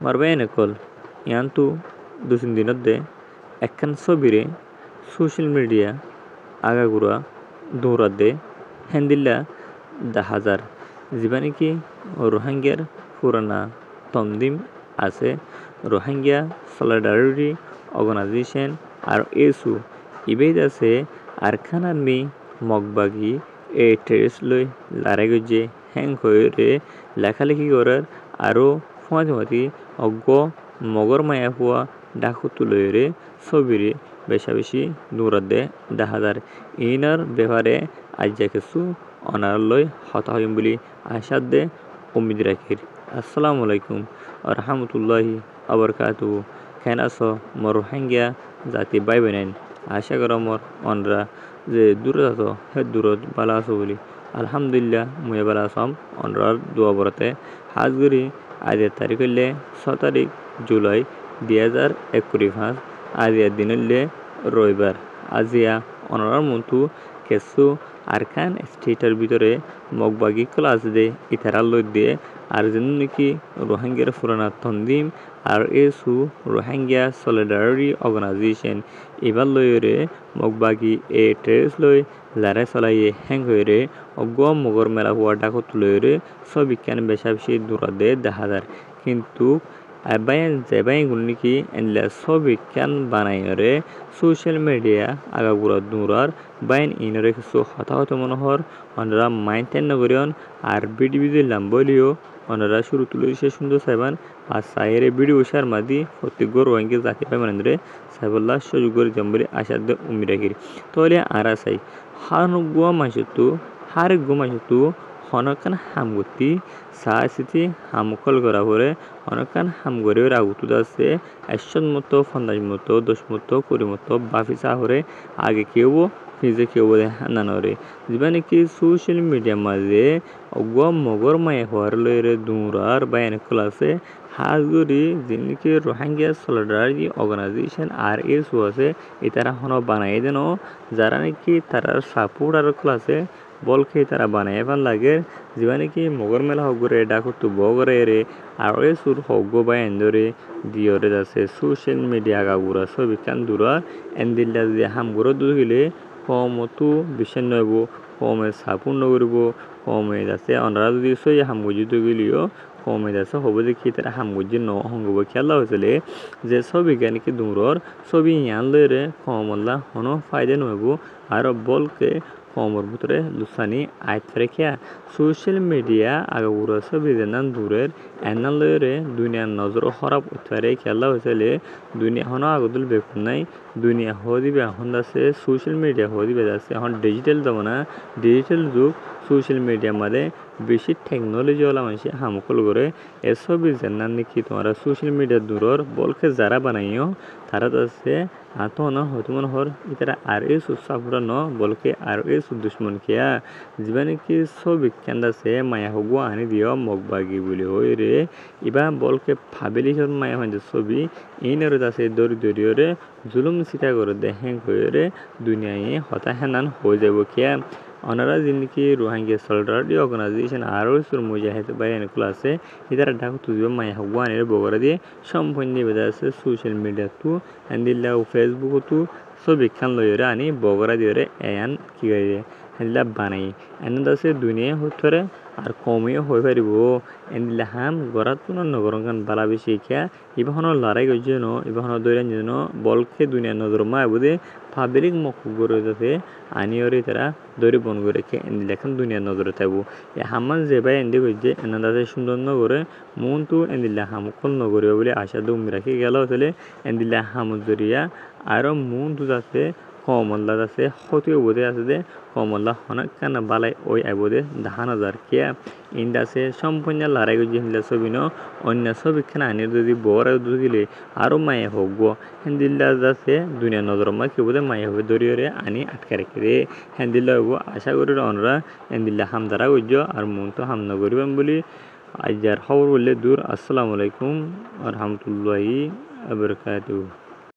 Marbayan ekol yantu dusin dinodde ekkan sobire social media আগাগোড়া দৌড়াতে হ্যান্দিল্লা 10,000 জীবানিকি রোহিঙ্গার পুরানা তন্দিম আছে রোহিঙ্গা সলিডারিটি অর্গানাইজেশন আর এসু ইবেদ আছে আরখান আর্মি মগবাগি এ টেরেস লই লারেগজে হ্যাং হয়ে লেখালেখি করার আরও ফমাতি অজ্ঞ মগর মায়া হুয়া ডাকু তুলরে ছবিরে বেশা বেশি দৌড়াতে 10,000 ইনার ব্যাপারে আজ কিছু অনারলয় হতা হইম বলি আশাদে উম্মিদ রাখির আসসালামু আলাইকুম রহমতুল্লাহি আবরকাতু কেন আছো মর রোহিঙ্গা জাতি বাই বেনাইন আশা কর মর অনরা যে দূরে আছো হে দূরত বালা আছো বলি আলহামদুলিল্লাহ মুয়ে বালা আসাম অনরার দোয়া বরাতে হাজগুড়ি আজের তারিখ হইলে 6 তারিখ জুলাই 2021 আজিয়ার দিন হইলে রবিবার আজিয়া অনরার মন্তু কেসু আরকান স্টেটের ভিতরে মগবাগি ক্লাস দে ইতারাল লই দিয়ে আর যেন নাকি রোহিঙ্গার পুরানা তন্দিম আর এসু রোহিঙ্গা সলিডারিটি অর্গানাইজেশন এবার লইরে মগবাগি এ ট্রেস লই লারে চলাইয়ে হ্যাং হয়ে অজ্ঞ মগর মেলা হওয়া ডাকত লইরে সব বিজ্ঞান বেশা বেশি দূরা দে 10,000 কিন্তু আবায়ান জেবাই গুনিকি এনলা সব বিজ্ঞান বানাইরে সোশ্যাল মিডিয়া আগাগুড়া দূরার বাইন ইনরে কিছু হতাহত মনোহর অনরা মাইন্টেন নগরিয়ন আর ভিডিও লাম্বলিও অনরা শুরু তুলিছে সুন্দর সাইবান আর সাইরে ভিডিও শার মাদি প্রত্যেক রোহিঙ্গা জাতি পাই মানেন্দ্রে সাইবুল্লাহ সুযোগের জম্বলি আশাদ উমিরাকির তোলে আরা সাই হার গো মাসতু হনকান হামগতি সাহসিতি হামকল করা পরে অনেকান হামগরে রাগুতুদ আছে 100 মতো 50 মতো 10 মতো 20 মতো বাফি সাহরে আগে কেউ নিজে কেউ নানরে যেবানে কি সোশ্যাল মিডিয়া মাঝে অগো মগর মায়ে হওয়ার লইরে দূরার বায়ান ক্লাসে হাজগুড়ি যিনিকে রোহিঙ্গা সলিডারিটি অর্গানাইজেশন আর এসু আছে এতারা হন বানাই দেন যারা নাকি তারার সাপোর্ট আর ক্লাসে বলকে তারা বানাই ভাল লাগে যেবানে কি মগর মেলা হগরে ডাকতু বগরে রে আর এসুর হগ্গ বা এন্দরে দিয়রে আছে সোশ্যাল মিডিয়া গাগুরা সবই কান দূরা এন্দিল্লা যে হামগুড়ো দুগিলে কমতো বিশেষ নইব কমে সাপোর্ট নকরিব কমে আছে অনরা যদি সই হামগুজি দুগিলিও কমে আছে হব দেখি তারা হামগুজি ন হঙ্গব খেলা হয়েছিল যে ছবি জ্ঞানীকে দূরর ছবি ইয়ান লইরে কমল্লা হন ফায়দা নইব আর বলকে কমর ভিতরে লুসানি আইত রেখিয়া সোশ্যাল মিডিয়া আগাগুড়া ছবি যেন দূরের এনান লইরে দুনিয়ার নজর খরাব উঠারে খেলা হয়েছিল দুনিয়া হন আগদুল বেকুন নাই দুনিয়া হদিবে এখন আছে সোশ্যাল মিডিয়া হদিবে আছে এখন ডিজিটাল জমানা ডিজিটাল যুগ সোশ্যাল মিডিয়ার মাঝে বেশি টেকনোলজিওয়ালা মানুষ হামকল করে এসব যেন নাকি তোমরা সোশ্যাল মিডিয়া দূরর বলকে যারা বানাইও তারা আছে আতনা হয়তো মনে হর ইতারা আর এস সাফরা ন বলকে আর এস দুশ্মন কিয়া জীবনে কি সব বিজ্ঞান আছে মায়া হগু আনি দিও মগবাগি বলে হই রে ইবা বলকে ফাবেলি মায়া হয় ছবি ইনরে আছে দরিদ্ররে জুলুম সিটা করে দেখেন হয়ে রে দুনিয়ায় হতা হেনান হয়ে যাব কিয়া অনারা যিনি রোহিঙ্গা সলিডারিটি অর্গানাইজেশন আরও সুর মুজাহিদ বাইন ক্লাসে ইতারা ঢাকা তুজিব মায়া হগুয়ানের বগরা দিয়ে সম্পূর্ণ বেদা আছে সোশ্যাল মিডিয়া তু হ্যান্দিল্লা ফেসবুক তু সব বিখ্যান লইরে আনি বগরা দিয়ে এয়ান কি করে হ্যান্দিল্লা বানাই এন আছে দুনিয়া হতে আর কমেও হয়ে পারিব এনদিল্লা হাম গড়া তুন নগরঙ্গান বালা বেশি খেয়া ইবাহন লড়াই করছে ন ইবাহন দৈরান যেন বলকে দুনিয়া নজর মা বুঝে ফাবেরিক মক গড়ে যাতে আনিয়রে তারা দৈরে বন করে রেখে এনদিল্লা এখন দুনিয়ার নজরে থাকবো এ হামান যে ভাই এন্দি করছে এনাদাতে সুন্দর নগরে মন তো এনদিল্লা হামকল নগরে বলে আশা দুম রাখি গেল হলে এনদিল্লা হামজরিয়া আরও মন তো যাতে কমল্লা আছে হতে বোধে আছে যে কমল্লা অনেক কানা বালাই ওই আইবোধে 10,000 কিয়া ইন্ডা আছে সম্পূর্ণ লড়াই করছে হিন্দা ছবি ন অন্য ছবি খানা আনির যদি বড় দিলে আরও মায়ে হোক হেন্দিল্লা আছে দুনিয়া নজর মা কেউ বোধে মায়ে হবে দরিয়রে আনি আটকে রেখে রে হেন্দিল্লা হবো আশা করি অনরা হেন্দিল্লা হামদারা করছ আর মন তো হাম নগরিবাম বলি আজ যার খবর বললে দূর আসসালামু আলাইকুম রহমতুল্লাহি আবরকাতুহু